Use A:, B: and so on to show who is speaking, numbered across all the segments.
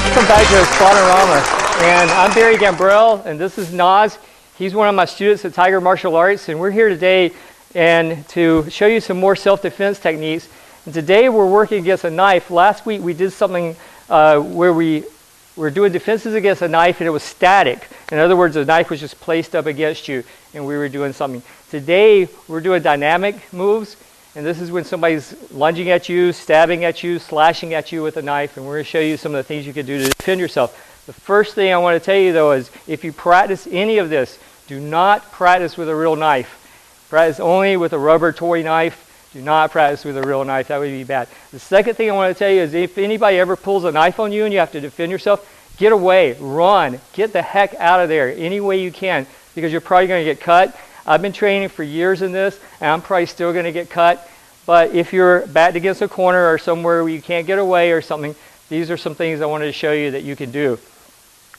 A: Welcome back to Hispanorama, and I'm Barry Gambrell, and this is Naz. He's one of my students at Tiger Martial Arts, and we're here today and to show you some more self-defense techniques. And today we're working against a knife. Last week we did something where we were doing defenses against a knife, and it was static. In other words, the knife was just placed up against you, and we were doing something. Today we're doing dynamic moves. And this is when somebody's lunging at you, stabbing at you, slashing at you with a knife, and we're going to show you some of the things you can do to defend yourself. The first thing I want to tell you, though, is if you practice any of this, do not practice with a real knife. Practice only with a rubber toy knife. Do not practice with a real knife. That would be bad. The second thing I want to tell you is if anybody ever pulls a knife on you and you have to defend yourself, get away, run, get the heck out of there any way you can, because you're probably going to get cut. I've been training for years in this, and I'm probably still going to get cut. But if you're backed against a corner or somewhere where you can't get away or something, these are some things I wanted to show you that you can do.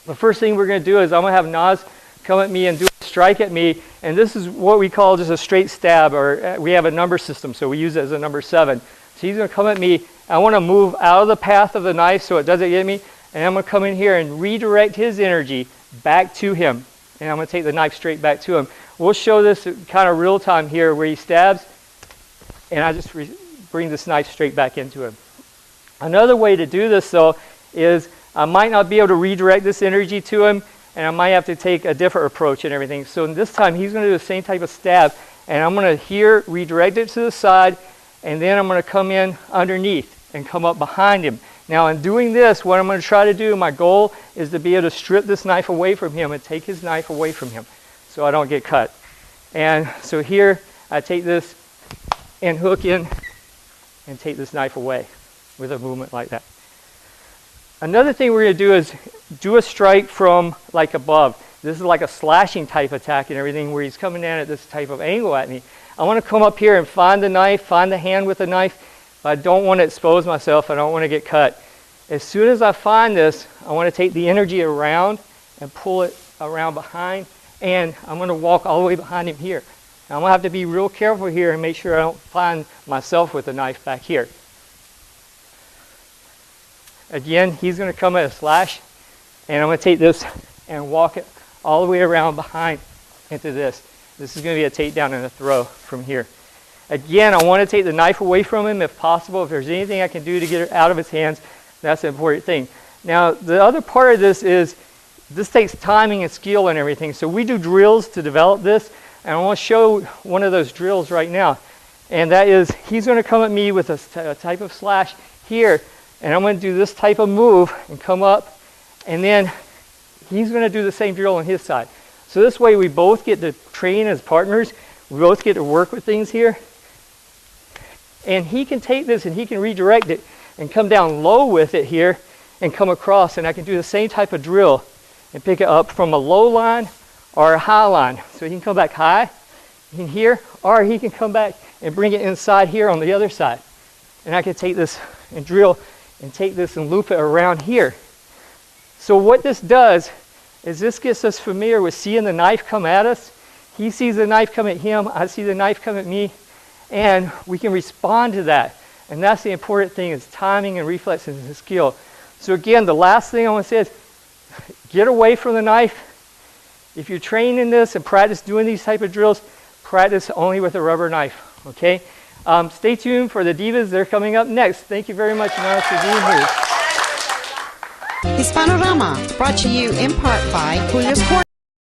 A: The first thing we're going to do is I'm going to have Naz come at me and do a strike at me. And this is what we call just a straight stab, or we have a number system, so we use it as a number 7. So he's going to come at me. I want to move out of the path of the knife so it doesn't get me. And I'm going to come in here and redirect his energy back to him. And I'm going to take the knife straight back to him. We'll show this kind of real time here where he stabs, and I just bring this knife straight back into him. Another way to do this, though, is I might not be able to redirect this energy to him, and I might have to take a different approach and everything. So this time, he's going to do the same type of stab, and I'm going to here redirect it to the side, and then I'm going to come in underneath and come up behind him. Now, in doing this, what I'm going to try to do, my goal is to be able to strip this knife away from him and take his knife away from him so I don't get cut. And so here, I take this and hook in and take this knife away with a movement like that. Another thing we're going to do is do a strike from like above. This is like a slashing type attack and everything where he's coming in at this type of angle at me. I want to come up here and find the knife, find the hand with the knife. I don't want to expose myself. I don't want to get cut. As soon as I find this, I want to take the energy around and pull it around behind, and I'm going to walk all the way behind him here. Now, I'm going to have to be real careful here and make sure I don't find myself with the knife back here. Again, he's going to come at a slash, and I'm going to take this and walk it all the way around behind into this. This is going to be a takedown and a throw from here. Again, I want to take the knife away from him if possible. If there's anything I can do to get it out of his hands, that's an important thing. Now, the other part of this is this takes timing and skill and everything. So we do drills to develop this, and I want to show one of those drills right now. And that is, he's going to come at me with a type of slash here, and I'm going to do this type of move and come up, and then he's going to do the same drill on his side. So this way we both get to train as partners. We both get to work with things here. And he can take this and he can redirect it and come down low with it here and come across, and I can do the same type of drill and pick it up from a low line or a high line. So he can come back high in here, or he can come back and bring it inside here on the other side. And I can take this and drill and take this and loop it around here. So what this does is this gets us familiar with seeing the knife come at us. He sees the knife come at him, I see the knife come at me, and we can respond to that. And that's the important thing, is timing and reflexes and skill. So again, the last thing I want to say is get away from the knife. If you're trained in this and practice doing these type of drills, practice only with a rubber knife, okay? Stay tuned for the divas. They're coming up next. Thank you very much, Naz, for being here.
B: Hispanorama, brought to you in part by Julio's Corner.